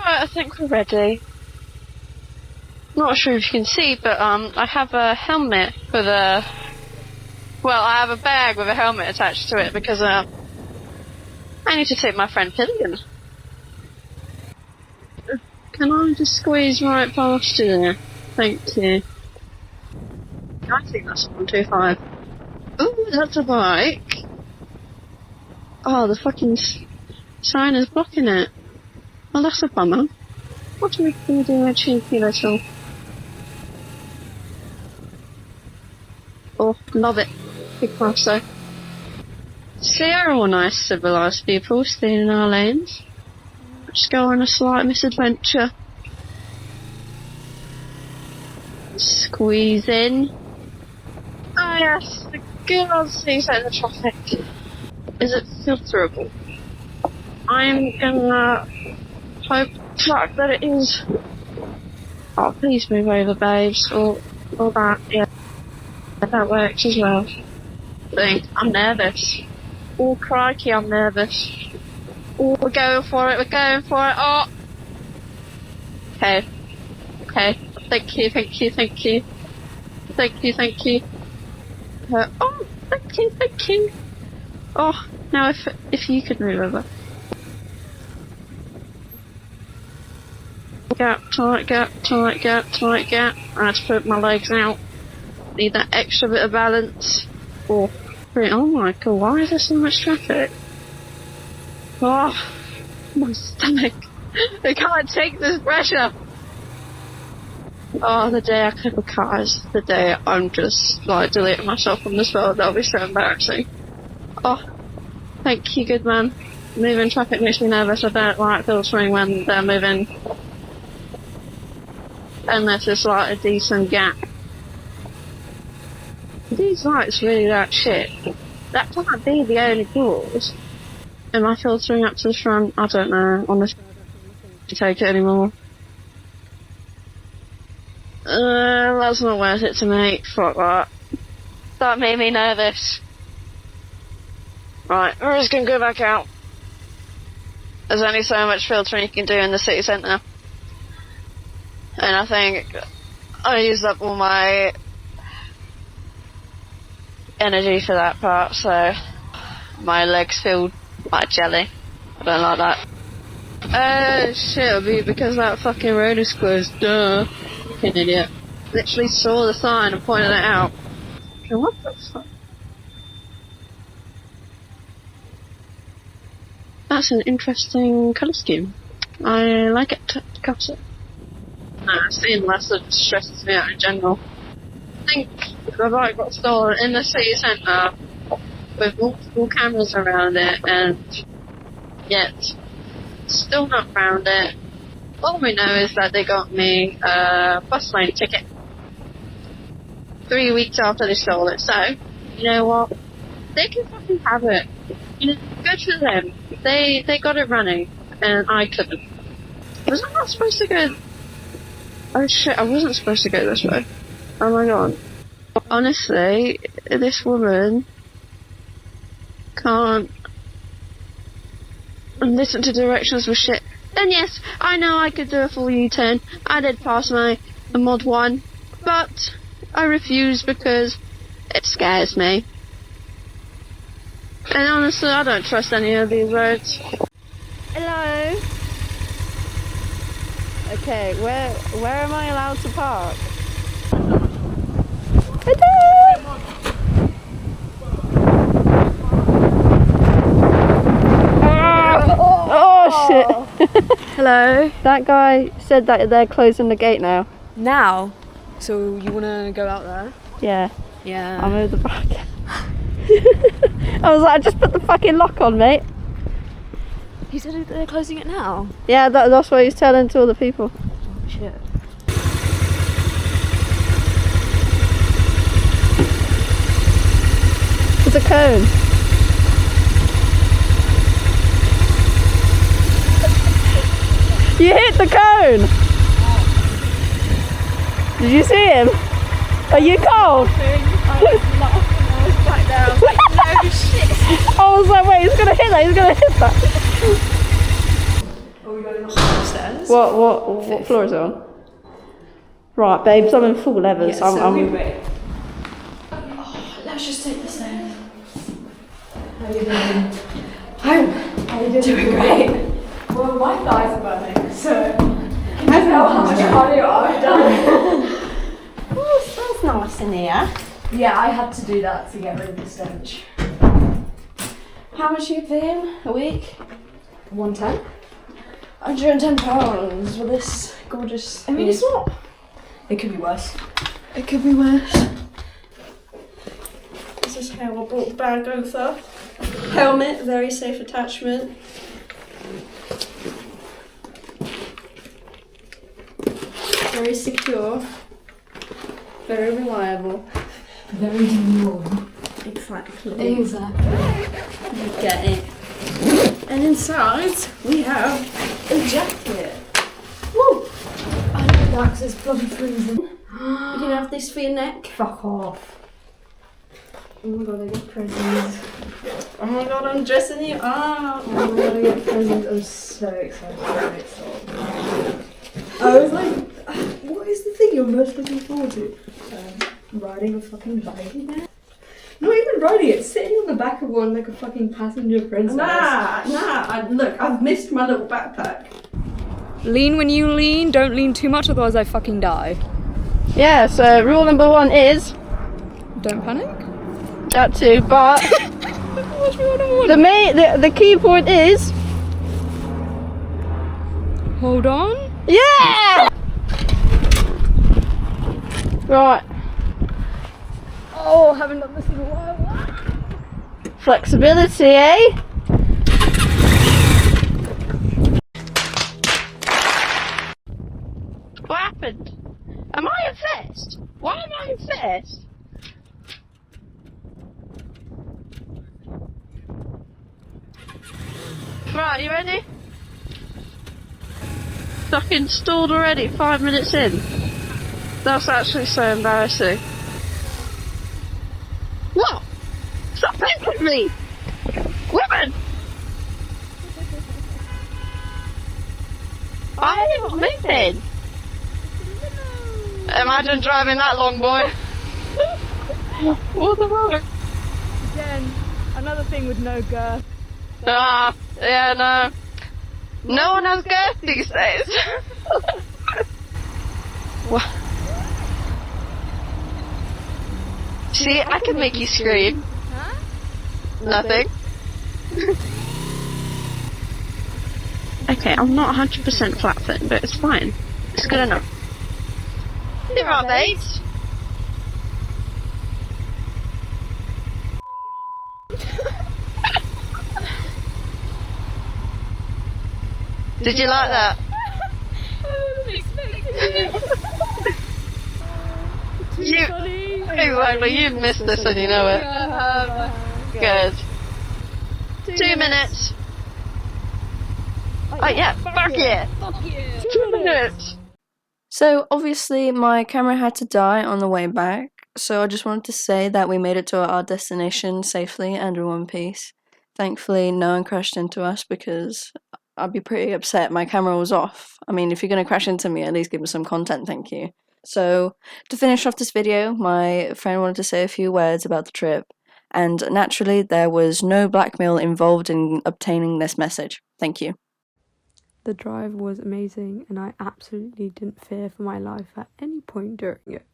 Right, I think we're ready. Not sure if you can see, but I have a helmet with a... Well, I have a bag with a helmet attached to it because I need to take my friend Pillion. Can I just squeeze right past you there? Thank you. I think that's 125. Ooh, that's a bike. Oh, the fucking sign is blocking it. Well, that's a bummer. What are we going to do a cheeky little... Oh, love it. Big cross though. See, they're all nice, civilised people staying in our lanes. Just go on a slight misadventure. Squeeze in. Oh yes, the good old seaside of the traffic. Is it filterable? I'm gonna hope that it is. Oh, please move over, babes, or that, yeah. That works as well. I'm nervous. Oh crikey, I'm nervous. Oh, we're going for it, oh! Okay. Okay. Thank you. Oh, thank you. Oh, now if you could move over. Tight gap. I have to put my legs out. Need that extra bit of balance. Oh my god, why is there so much traffic? Oh, my stomach. I can't take this pressure. Oh, the day I clip a car is the day I'm just like deleting myself from this world. That'll be so embarrassing. Oh, thank you, good man. Moving traffic makes me nervous. I don't like filtering when they're moving. Unless it's like a decent gap. These lights really that shit. That can't be the only cause. Am I filtering up to the front? I don't know. Honestly, I don't think I can take it anymore. That's not worth it to me. Fuck that. That made me nervous. Right, we're just gonna go back out. There's only so much filtering you can do in the city centre. And I think I used up all my energy for that part, so my legs feel like jelly. I don't like that. Shit, it'll be because that fucking road is closed. Duh. Fucking idiot. Literally saw the sign and pointed it out. Okay, what the fuck? That's an interesting colour scheme. I like it. Cut it. Nah, seeing less of stresses me out in general. I think the bike got stolen in the city centre with multiple cameras around it, and yet still not found it. All we know is that they got me a bus lane ticket 3 weeks after they stole it. So, you know what? They can fucking have it. You know, good for them. They got it running, and I couldn't. Was I not supposed to go? Oh shit, I wasn't supposed to go this way. Oh my god. Honestly, this woman can't listen to directions with shit. Then yes, I know I could do a full U-turn. I did pass my mod 1, but I refuse because it scares me. And honestly, I don't trust any of these roads. Hello? Okay, where am I allowed to park? Oh shit. Hello. That guy said that they're closing the gate now. Now? So you wanna go out there? Yeah. Yeah. I'll move the back. I was like, just put the fucking lock on, mate. He said that they're closing it now? Yeah, that's what he's telling to all the people. Oh shit. There's a cone. You hit the cone! Did you see him? Are you cold? I was back there, I was like, no shit. I was like, wait, he's gonna hit that, Are we going off? downstairs. What floor is it on? Right, babes, I'm in full leathers. Yeah, so we wait. Oh, let's just take the stairs. How are you doing? How are you doing? Great. Well, my thighs are burning, so can you tell how much cardio I've done? Oh, it smells nice in here. Yeah, I had to do that to get rid of the stench. How much are you paying a week? 110. £110 for this gorgeous. I mean, it's not. It could be worse. It could be worse. This is how I brought the bag over. Helmet, very safe attachment. Very secure. Very reliable. Very demure. Exactly. Exactly. You get it. And inside we have a jacket. Woo! I don't know because it's bloody freezing. You can have this for your neck. Fuck off. Oh my god, I get presents. Oh my god, I'm dressing you up. Oh my god, I get presents. I'm so excited for it. I was like, what is the thing you're most looking forward to? Riding a fucking bike again? Not even riding it, sitting on the back of one like a fucking passenger princess. Look, I've missed my little backpack. Lean when you lean, don't lean too much, otherwise I fucking die. Yeah, so rule number 1 is Don't panic. that too, but What's rule number 1? the key point is Hold on. yeah. Right, Oh, haven't done this in a while. flexibility, eh? What happened? Am I in first? Why am I in first? Right, you ready? Fucking stalled already, 5 minutes in. That's actually so embarrassing. What? Stop playing with me! Women! I am moving! Imagine driving that long, boy. What the fuck? Again, another thing with no girth. Ah, yeah, no. No one has girth these days. What? See, I can make you scream. Huh? Nothing. Okay, I'm not 100% flat foot, but it's fine. It's good enough. You're right, babes. Did you like that? I wasn't expecting it. You, Funny. exactly, you've missed this and you know it. Good. 2 minutes. Oh yeah, fuck yeah. Fuck yeah. 2 minutes. So obviously my camera had to die on the way back, so I just wanted to say that we made it to our destination safely and in one piece. Thankfully no one crashed into us because I'd be pretty upset my camera was off. I mean, if you're going to crash into me, at least give me some content, thank you. So to finish off this video, my friend wanted to say a few words about the trip, and naturally there was no blackmail involved in obtaining this message. Thank you. The drive was amazing and I absolutely didn't fear for my life at any point during it.